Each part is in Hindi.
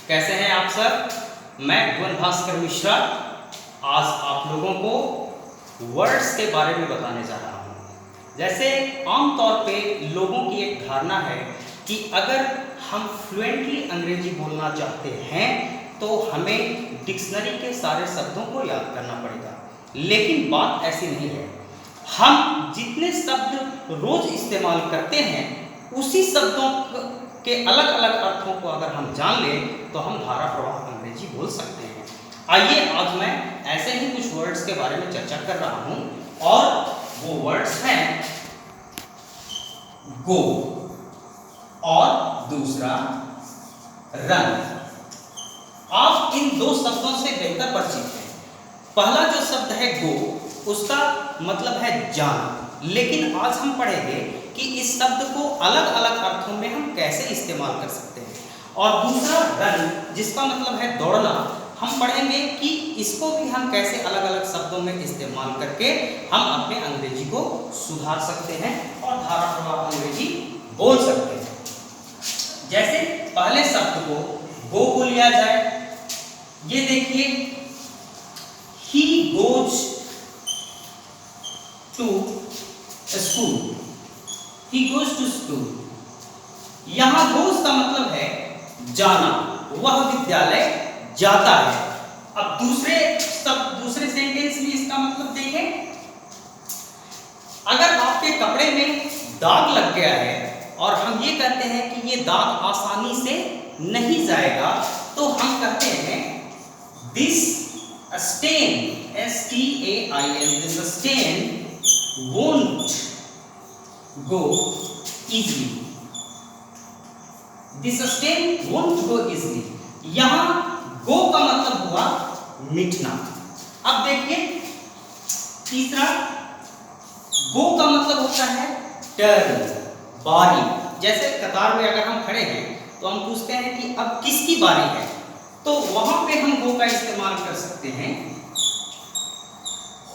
कैसे हैं आप सब। मैं भुवन भास्कर मिश्रा आज आप लोगों को वर्ड्स के बारे में बताने जा रहा हूँ। जैसे आमतौर पे लोगों की एक धारणा है कि अगर हम फ्लुएंटली अंग्रेजी बोलना चाहते हैं तो हमें डिक्शनरी के सारे शब्दों को याद करना पड़ेगा, लेकिन बात ऐसी नहीं है। हम जितने शब्द रोज इस्तेमाल करते हैं उसी शब्दों के अलग अलग अर्थों को अगर हम जान लें तो हम धारा प्रवाह अंग्रेजी बोल सकते हैं। आइए आज मैं ऐसे ही कुछ वर्ड्स के बारे में चर्चा कर रहा हूं और वो वर्ड्स हैं गो और दूसरा रन। आप इन दो शब्दों से बेहतर परिचित हैं। पहला जो शब्द है गो, उसका मतलब है जाना, लेकिन आज हम पढ़ेंगे कि इस शब्द को अलग अलग अर्थों में हम कैसे इस्तेमाल कर सकते हैं। और दूसरा रन, जिसका मतलब है दौड़ना, हम पढ़ेंगे कि इसको भी हम कैसे अलग अलग शब्दों में इस्तेमाल करके हम अपने अंग्रेजी को सुधार सकते हैं और धारा प्रवाह अंग्रेजी बोल सकते हैं। जैसे पहले शब्द को गो को लिया जाए, ये देखिए, he goes to school, he goes to school। यहां goes का मतलब है जाना, वह विद्यालय जाता है। अब दूसरे सेंटेंस में इसका मतलब देखें, अगर आपके कपड़े में दाग लग गया है और हम ये कहते हैं कि ये दाग आसानी से नहीं जाएगा, तो हम कहते हैं this stain, S-T-A-I-N, this stain won't go easily, this stain won't go easily। यहां go का मतलब हुआ मिटना। अब देखिए तीसरा, go का मतलब होता है टर्न, बारी। जैसे कतार में अगर हम खड़े हैं तो हम पूछते हैं कि अब किसकी बारी है, तो वहां पे हम go का इस्तेमाल कर सकते हैं,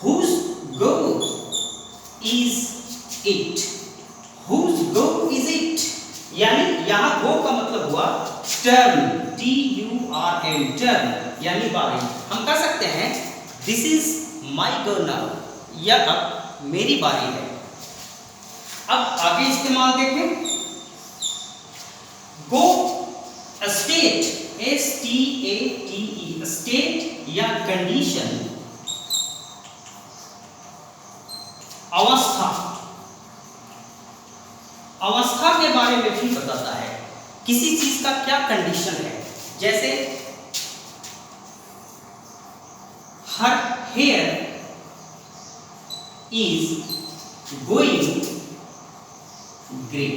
whose go is it, whose go is it। यानी यहां go का मतलब हुआ टर्न, T-U-R-N, टर्न यानी बारी। हम कह सकते हैं this is my go now, यह अब मेरी बारी है। अब आगे इस्तेमाल देखें, go स्टेट, S-T-A-T-E, स्टेट या कंडीशन, अवस्था, अवस्था के बारे में भी बताता है किसी चीज का क्या कंडीशन है। जैसे her here is going grey,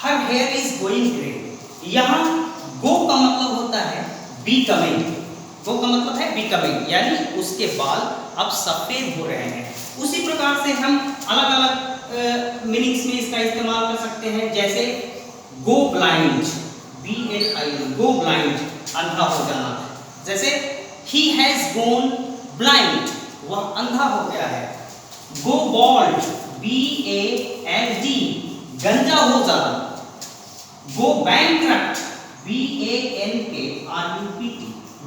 her here is going grey. यहां गो का मतलब होता है बिकमिंग, गो का मतलब है बिकमिंग, यानी उसके बाल अब सफेद हो रहे हैं। उसी प्रकार से हम अलग अलग मीनिंग्स में इसका इस्तेमाल कर सकते हैं। जैसे go blind, B-L-I-N, go blind, अंधा हो जाना। जैसे he has gone blind, वह अंधा हो गया है। गो बॉल्ड, B-A-L-D, गंजा हो जाना। गो बैंकक्रप्ट, B-A-N-K-R-U-P-T,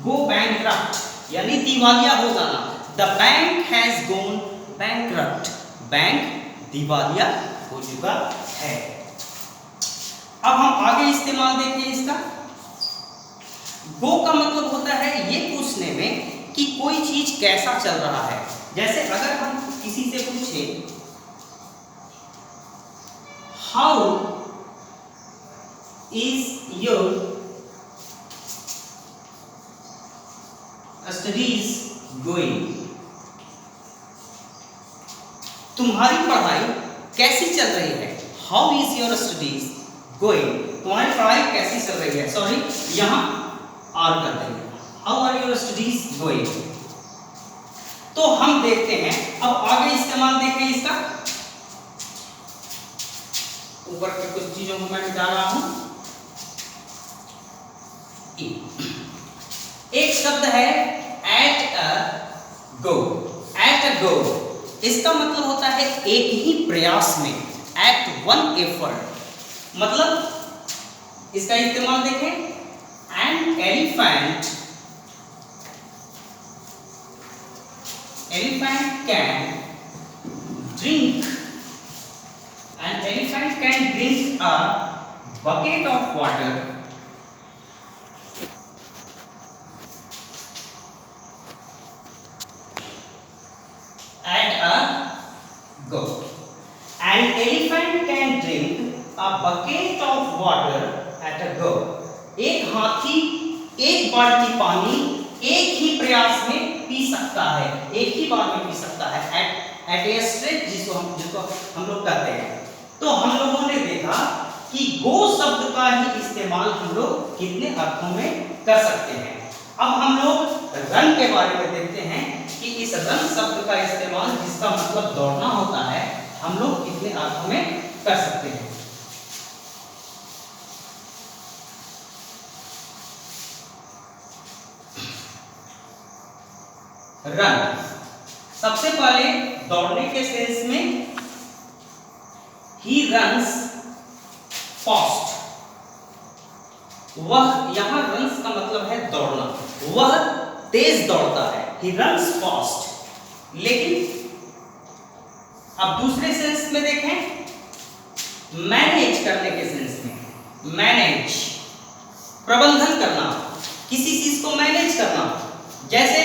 गो बैंकक्रप्ट यानी दिवालिया हो जाना। The bank has gone bankrupt, bank दिवालिया हो चुका है। अब हम आगे इस्तेमाल देखें इसका। गो का मतलब होता है ये पूछने में कि कोई चीज कैसा चल रहा है। जैसे अगर हम किसी से पूछे how is your studies going, तुम्हारी पढ़ाई कैसी चल रही है। How is your studies going, तुम्हारी पढ़ाई कैसी चल रही है। सॉरी, यहां आर कर देंगे, how are your studies going. तो हम देखते हैं, अब आगे इस्तेमाल देखें इसका। ऊपर के कुछ चीजों को मैं मिटा रहा हूं। एक शब्द है at a go, at a गो, इसका मतलब होता है एक ही प्रयास में, एट वन एफर्ट। मतलब इसका इस्तेमाल देखें, an elephant can drink, an elephant can drink a bucket of water at a go. An elephant can drink a bucket of water at a go. एक हाथी एक बाल्टी पानी एक ही प्रयास में पी सकता है, एक ही बार में पी सकता है, एट ए स्ट्रेच, जिसको हम लोग कहते हैं। तो हम लोगों ने देखा कि गो शब्द का ही इस्तेमाल हम लोग कितने अर्थों में कर सकते हैं। अब हम लोग रन के बारे में देखते हैं कि इस रन शब्द का इस्तेमाल, जिसका मतलब दौड़ना होता है, हम लोग कितने अर्थों में कर सकते हैं। रन, सबसे पहले दौड़ने के सेंस में, ही रन्स फास्ट, वह, यहां रन्स का मतलब है दौड़ना, वह तेज दौड़ता है, ही रन्स फास्ट। लेकिन अब दूसरे सेंस में देखें, मैनेज करने के सेंस में, मैनेज प्रबंधन करना, किसी चीज को मैनेज करना, जैसे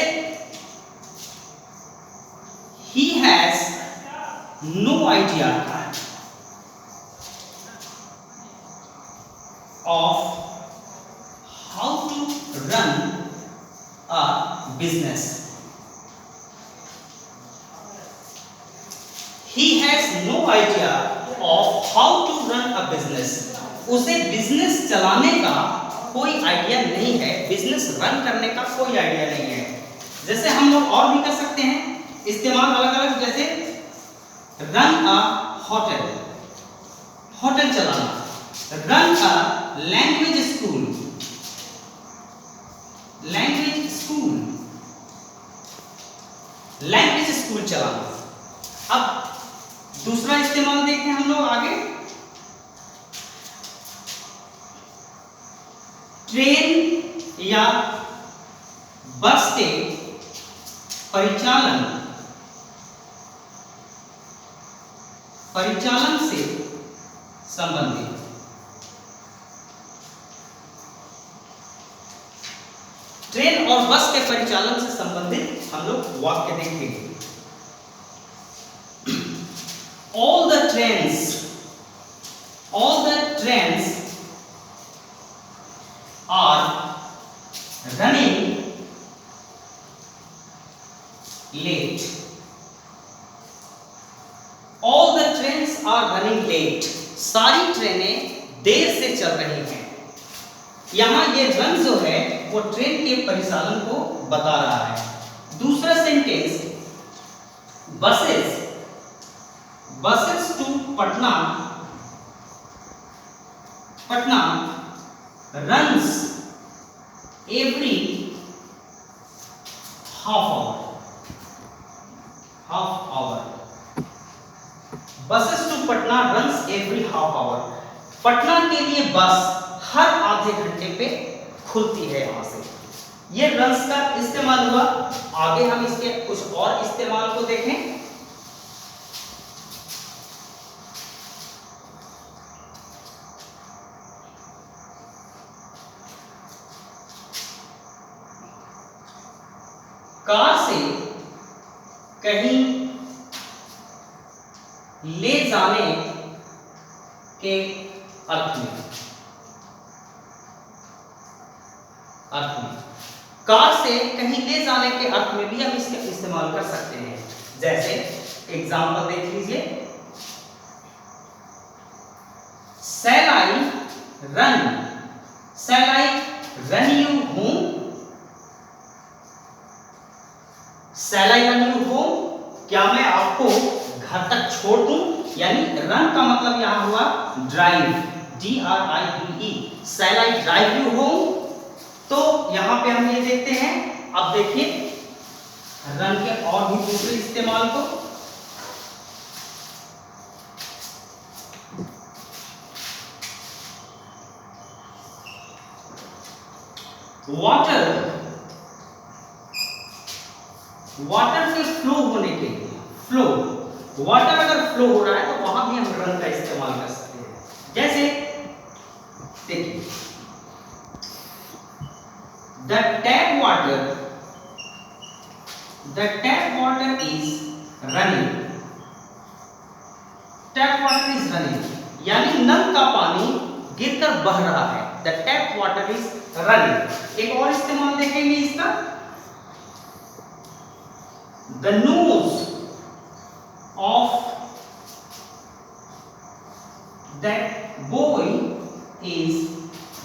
he has no idea of how to run a business. He has no idea of how to run a business. उसे बिजनेस चलाने का कोई आइडिया नहीं है, बिजनेस रन करने का कोई आइडिया नहीं है। जैसे हम लोग और भी कर सकते हैं इस्तेमाल अलग अलग, जैसे रन अ होटल, होटल चलाना, run a language school, language school, language school चलाना। अब दूसरा इस्तेमाल देखें हम लोग आगे, ट्रेन या बस के परिचालन से संबंधित, ट्रेन और बस के परिचालन से संबंधित हम लोग वाक्य देखेंगे। all the trains are running late. All the trains are running late. सारी ट्रेनें देर से चल रही हैं। यहां ये रन जो है वो ट्रेन के परिचालन को बता रहा है। दूसरा sentence, buses to Patna runs every half hour. Buses to Patna runs every half hour. Patna के लिए बस हर आधे घंटे पे खुलती है। यहां से ये रन्स का इस्तेमाल हुआ। आगे हम इसके कुछ और इस्तेमाल को देखें। कार से कहीं ले जाने के अर्थ में कार से कहीं ले जाने के अर्थ में भी हम इसका इस्तेमाल कर सकते हैं। जैसे एग्जांपल देख लीजिए, shall I run you home? Shall I run you home? क्या मैं आपको घर तक छोड़ दूं? यानी रन का मतलब यहां हुआ drive, DRIVE। Shall I drive you home? तो यहां पे हम ये देखते हैं। अब देखिए रन के और भी दूसरे इस्तेमाल को। वाटर के फ्लो होने के लिए, फ्लो, वाटर अगर फ्लो हो रहा है तो वहां भी हम रन का इस्तेमाल कर सकते हैं। जैसे देखिए, the tap water is running, tap water is running, यानी नल का पानी गिरकर बह रहा है। The tap water is running. एक और इस्तेमाल देखेंगे इसका, the nose of that boy is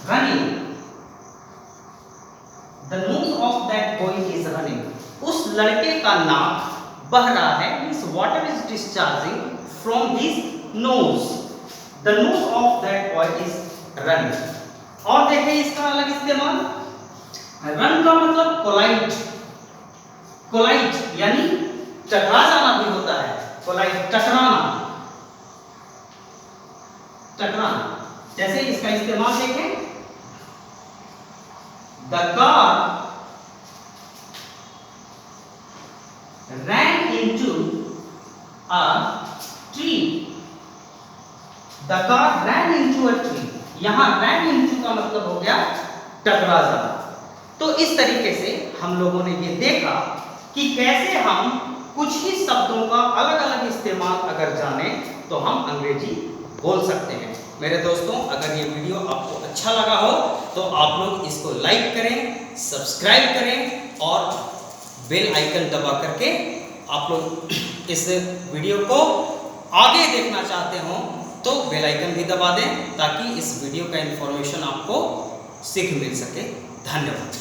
running, the nose of that boy is running, उस लड़के का नाक बह रहा है, means water is discharging from his nose, the nose of that boy is running. और देखिए इसका अलग इस्तेमाल, रन का मतलब कोलाइड, कोलाइड यानी टकरा जाना भी होता है, कोलाइड टकराना, टकराना। जैसे इसका इस्तेमाल देखें, the car ran into a tree, the car ran into a tree, यहां ran into का मतलब हो गया टकरा जाना। तो इस तरीके से हम लोगों ने ये देखा कि कैसे हम कुछ ही शब्दों का अलग अलग इस्तेमाल अगर जाने तो हम अंग्रेजी बोल सकते हैं। मेरे दोस्तों, अगर ये वीडियो आपको अच्छा लगा हो तो आप लोग इसको लाइक करें, सब्सक्राइब करें और बेल आइकन दबा करके आप लोग इस वीडियो को आगे देखना चाहते हो तो बेल आइकन भी दबा दें, ताकि इस वीडियो का इंफॉर्मेशन आपको सीख मिल सके। धन्यवाद।